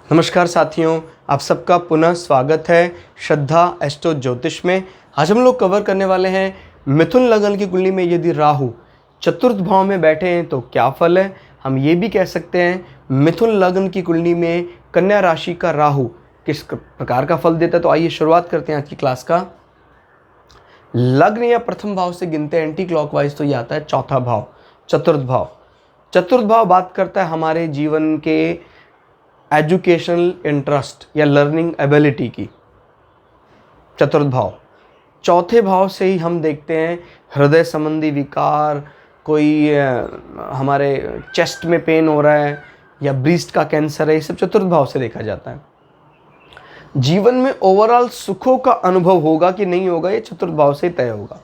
नमस्कार साथियों, आप सबका पुनः स्वागत है श्रद्धा एस्ट्रो ज्योतिष में। आज हम लोग कवर करने वाले हैं मिथुन लग्न की कुंडली में यदि राहु चतुर्थ भाव में बैठे हैं तो क्या फल है। हम ये भी कह सकते हैं मिथुन लग्न की कुंडली में कन्या राशि का राहु किस प्रकार का फल देता है। तो आइए शुरुआत करते हैं आज की क्लास का। लग्न या प्रथम भाव से गिनते हैं एंटी क्लॉकवाइज तो ये आता है चौथा भाव, चतुर्थ भाव। चतुर्थ भाव बात करता है हमारे जीवन के एजुकेशनल इंटरेस्ट या लर्निंग एबिलिटी की। चतुर्थ भाव, चौथे भाव से ही हम देखते हैं हृदय संबंधी विकार, कोई हमारे चेस्ट में पेन हो रहा है या ब्रीस्ट का कैंसर है, ये सब चतुर्थ भाव से देखा जाता है। जीवन में ओवरऑल सुखों का अनुभव होगा कि नहीं होगा, ये चतुर्थ भाव से तय होगा।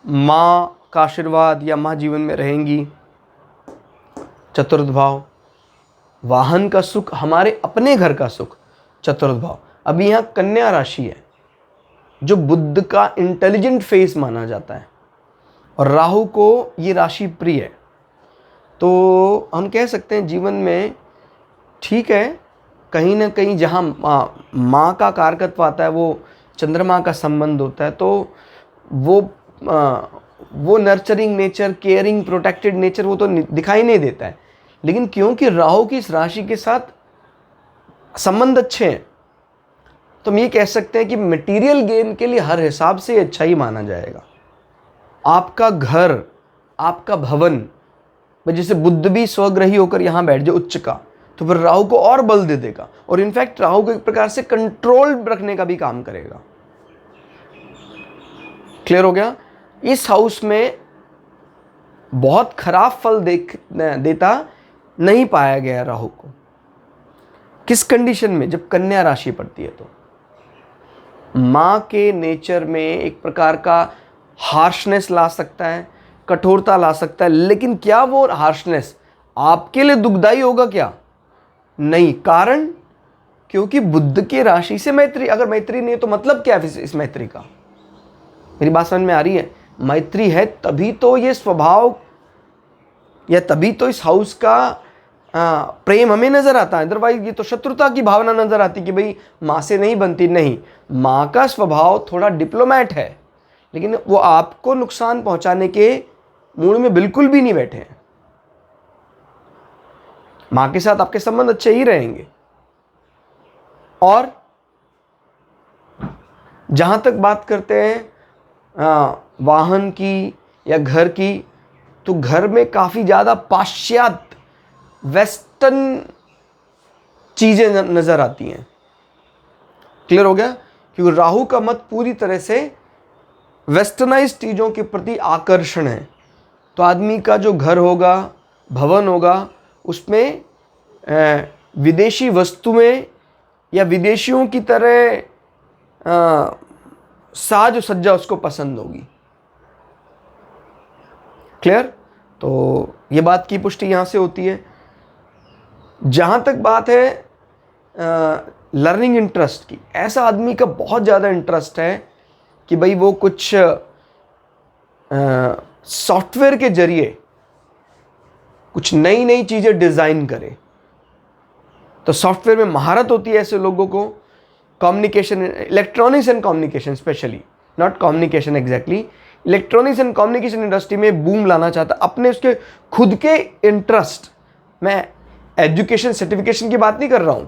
माँ का आशीर्वाद या माँ जीवन में रहेंगी, चतुर्थ भाव। वाहन का सुख, हमारे अपने घर का सुख, चतुर्थ भाव। अभी यहाँ कन्या राशि है जो बुध का इंटेलिजेंट फेस माना जाता है और राहु को ये राशि प्रिय है। तो हम कह सकते हैं जीवन में ठीक है, कहीं ना कहीं जहाँ माँ का कारकत्व आता है, वो चंद्रमा का संबंध होता है, तो वो nurturing nature, caring, protected nature वो तो दिखाई नहीं देता है। लेकिन क्योंकि राहु की इस राशि के साथ संबंध अच्छे हैं तो हम ये कह सकते हैं कि मटेरियल गेन के लिए हर हिसाब से अच्छा ही माना जाएगा। आपका घर, आपका भवन, जैसे बुध भी स्वग्रही होकर यहाँ बैठ जाए उच्च का, तो फिर राहु को और बल दे देगा और इनफैक्ट राहु को एक प्रकार से कंट्रोल रखने का भी काम करेगा। क्लियर हो गया। इस हाउस में बहुत खराब फल देता नहीं पाया गया राहु को। किस कंडीशन में? जब कन्या राशि पड़ती है तो मां के नेचर में एक प्रकार का हार्शनेस ला सकता है, कठोरता ला सकता है। लेकिन क्या वो हार्शनेस आपके लिए दुखदाई होगा? क्या नहीं। कारण क्योंकि बुध की राशि से मैत्री, अगर मैत्री नहीं है तो मतलब क्या है इस मैत्री का? मेरी बात समझ में आ रही है? मैत्री है तभी तो ये स्वभाव या तभी तो इस हाउस का प्रेम हमें नजर आता है। अदरवाइज ये तो शत्रुता की भावना नजर आती कि भाई माँ से नहीं बनती। नहीं, माँ का स्वभाव थोड़ा डिप्लोमेट है, लेकिन वो आपको नुकसान पहुंचाने के मूड में बिल्कुल भी नहीं बैठे हैं। माँ के साथ आपके संबंध अच्छे ही रहेंगे। और जहां तक बात करते हैं वाहन की या घर की, तो घर में काफी ज्यादा पाश्चात्य वेस्टर्न चीजें नजर आती हैं। क्लियर हो गया? क्योंकि राहु का मत पूरी तरह से वेस्टर्नाइज चीजों के प्रति आकर्षण है। तो आदमी का जो घर होगा, भवन होगा, उसमें विदेशी वस्तुएं या विदेशियों की तरह साज सज्जा उसको पसंद होगी। क्लियर? तो ये बात की पुष्टि यहां से होती है। जहां तक बात है लर्निंग इंटरेस्ट की, ऐसा आदमी का बहुत ज़्यादा इंटरेस्ट है कि भाई वो कुछ सॉफ्टवेयर के जरिए कुछ नई नई चीज़ें डिज़ाइन करे। तो सॉफ्टवेयर में महारत होती है ऐसे लोगों को। Communication, electronics and communication specially, not communication exactly, electronics and communication industry में बूम लाना चाहता अपने उसके खुद के इंटरेस्ट। मैं एजुकेशन सर्टिफिकेशन की बात नहीं कर रहा हूं।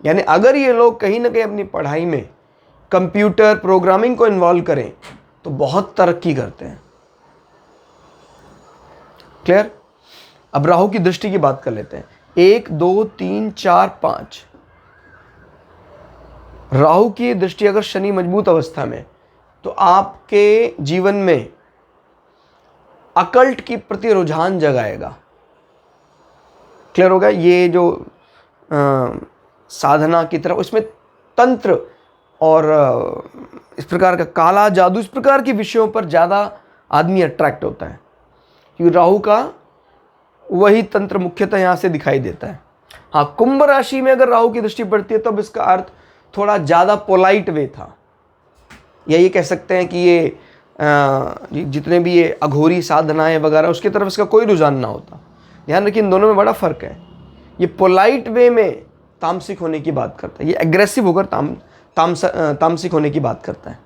यानी अगर ये लोग कहीं ना कहीं अपनी पढ़ाई में कंप्यूटर प्रोग्रामिंग को इन्वॉल्व करें तो बहुत तरक्की करते हैं। क्लियर? अब राहु की दृष्टि की बात कर लेते हैं। 1 2 3 4 5 राहु की दृष्टि अगर शनि मजबूत अवस्था में, तो आपके जीवन में अकल्ट की प्रति रुझान जगाएगा। क्लियर होगा? ये जो साधना की तरफ, उसमें तंत्र और इस प्रकार का काला जादू, इस प्रकार के विषयों पर ज़्यादा आदमी अट्रैक्ट होता है क्योंकि राहु का वही तंत्र मुख्यतः यहाँ से दिखाई देता है। हाँ, कुंभ राशि में अगर राहु की दृष्टि पड़ती है तब इसका अर्थ थोड़ा ज़्यादा पोलाइट वे था, या ये कह सकते हैं कि ये जितने भी ये अघोरी साधनाएं वगैरह उसकी तरफ इसका कोई रुझान ना होता। ध्यान रखिए, इन दोनों में बड़ा फ़र्क है। ये पोलाइट वे में तामसिक होने की बात करता है, ये एग्रेसिव होकर तामसिक होने की बात करता है।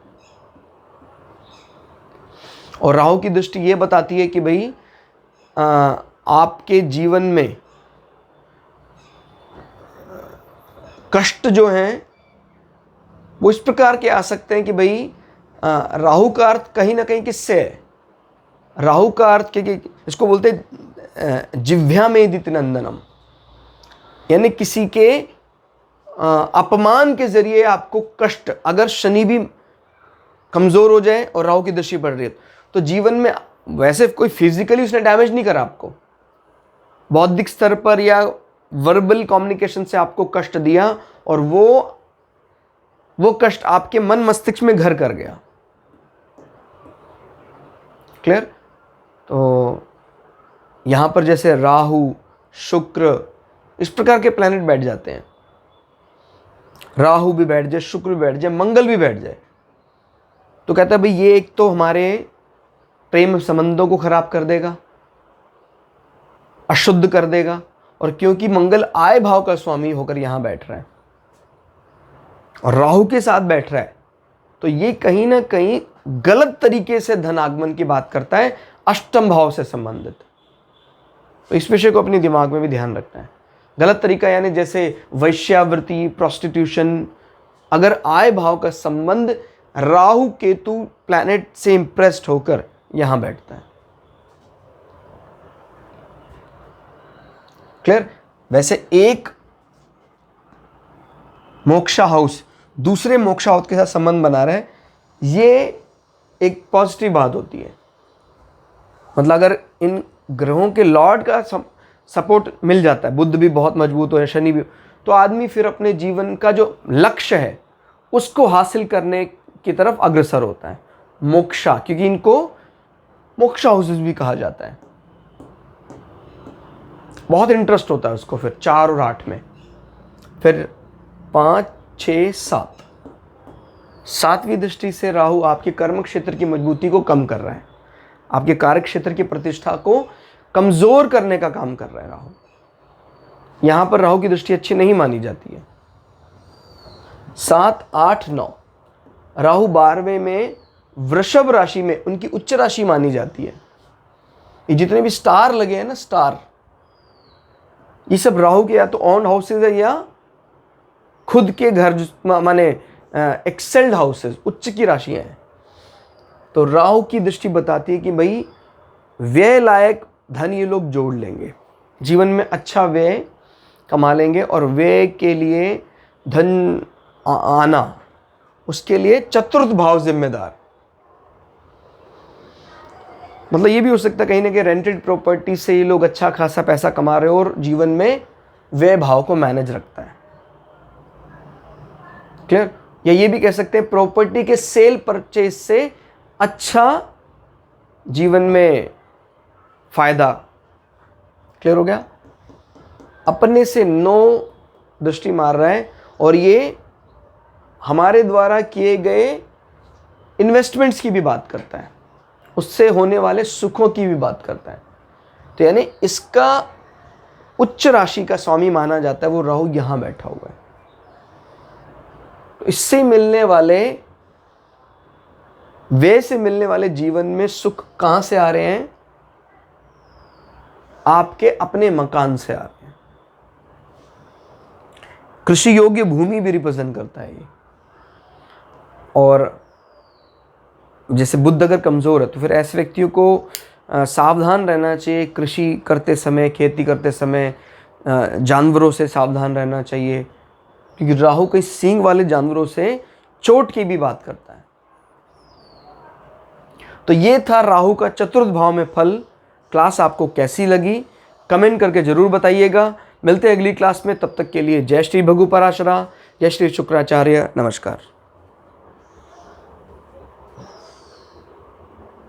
और राहु की दृष्टि ये बताती है कि भाई आपके जीवन में कष्ट जो हैं वो इस प्रकार के आ सकते हैं कि भाई राहु का अर्थ कहीं ना कहीं किससे है? राहु का अर्थ कि इसको बोलते हैं जिह्वा में दित नंदनम, यानी किसी के अपमान के जरिए आपको कष्ट, अगर शनि भी कमजोर हो जाए और राहु की दृष्टि पड़ रही है तो जीवन में वैसे कोई फिजिकली उसने डैमेज नहीं करा आपको, बौद्धिक स्तर पर या वर्बल कम्युनिकेशन से आपको कष्ट दिया और वो कष्ट आपके मन मस्तिष्क में घर कर गया। क्लियर? तो यहां पर जैसे राहु, शुक्र, इस प्रकार के प्लैनेट बैठ जाते हैं, राहु भी बैठ जाए, शुक्र भी बैठ जाए, मंगल भी बैठ जाए, तो कहता है भाई ये एक तो हमारे प्रेम संबंधों को खराब कर देगा, अशुद्ध कर देगा, और क्योंकि मंगल आय भाव का स्वामी होकर यहां बैठ रहा है और राहु के साथ बैठ रहा है, तो ये कहीं ना कहीं गलत तरीके से धन आगमन की बात करता है, अष्टम भाव से संबंधित। तो इस विषय को अपने दिमाग में भी ध्यान रखना है। गलत तरीका यानी जैसे वैश्यावृत्ति, प्रोस्टिट्यूशन, अगर आय भाव का संबंध राहु केतु प्लैनेट से इंप्रेस्ड होकर यहां बैठता है। क्लियर? वैसे एक मोक्षा हाउस दूसरे मोक्षा हाउस के साथ संबंध बना रहा है, ये एक पॉजिटिव बात होती है। मतलब अगर इन ग्रहों के लॉर्ड का सपोर्ट मिल जाता है, बुध भी बहुत मजबूत हो या शनि भी, तो आदमी फिर अपने जीवन का जो लक्ष्य है उसको हासिल करने की तरफ अग्रसर होता है। मोक्षा, क्योंकि इनको मोक्षा हाउसेस भी कहा जाता है। बहुत इंटरेस्ट होता है उसको फिर 4 और 8 में। फिर 5, 6, 7, 7वीं दृष्टि से राहु आपके कर्म क्षेत्र की मजबूती को कम कर रहा है, आपके कार्य क्षेत्र की प्रतिष्ठा को कमजोर करने का काम कर रहा है राहु। यहां पर राहु की दृष्टि अच्छी नहीं मानी जाती है। 7, 8, 9 राहु 12वें में वृषभ राशि में उनकी उच्च राशि मानी जाती है। ये जितने भी स्टार लगे हैं ना, स्टार, ये सब राहु के या तो ऑन हाउसेज है या खुद के घर, माने एक्सेल्ड हाउसेज, उच्च की राशियां हैं। तो राहु की दृष्टि बताती है कि भाई व्यय लायक धन ये लोग जोड़ लेंगे, जीवन में अच्छा व्यय कमा लेंगे, और व्यय के लिए धन आना, उसके लिए चतुर्थ भाव जिम्मेदार। मतलब ये भी हो सकता है कहीं ना कहीं रेंटेड प्रॉपर्टी से ये लोग अच्छा खासा पैसा कमा रहे हो और जीवन में व्यय भाव को मैनेज रखता है। क्लियर? या ये भी कह सकते हैं प्रॉपर्टी के सेल परचेज से अच्छा जीवन में फायदा। क्लियर हो गया? अपने से 9 दृष्टि मार रहा है और ये हमारे द्वारा किए गए इन्वेस्टमेंट्स की भी बात करता है, उससे होने वाले सुखों की भी बात करता है। तो यानी इसका उच्च राशि का स्वामी माना जाता है वो राहु यहां बैठा हुआ है। तो इससे मिलने वाले, व्यय से मिलने वाले जीवन में सुख कहां से आ रहे हैं? आपके अपने मकान से आ रहे हैं। कृषि योग्य भूमि भी रिप्रेजेंट करता है ये। और जैसे बुध अगर कमजोर है तो फिर ऐसे व्यक्तियों को सावधान रहना चाहिए कृषि करते समय, खेती करते समय, जानवरों से सावधान रहना चाहिए, क्योंकि राहु कई सींग वाले जानवरों से चोट की भी बात करता है। तो ये था राहु का चतुर्थ भाव में फल। क्लास आपको कैसी लगी कमेंट करके जरूर बताइएगा। मिलते हैं अगली क्लास में, तब तक के लिए जय श्री भगु पराशरा, जय श्री शुक्राचार्य, नमस्कार।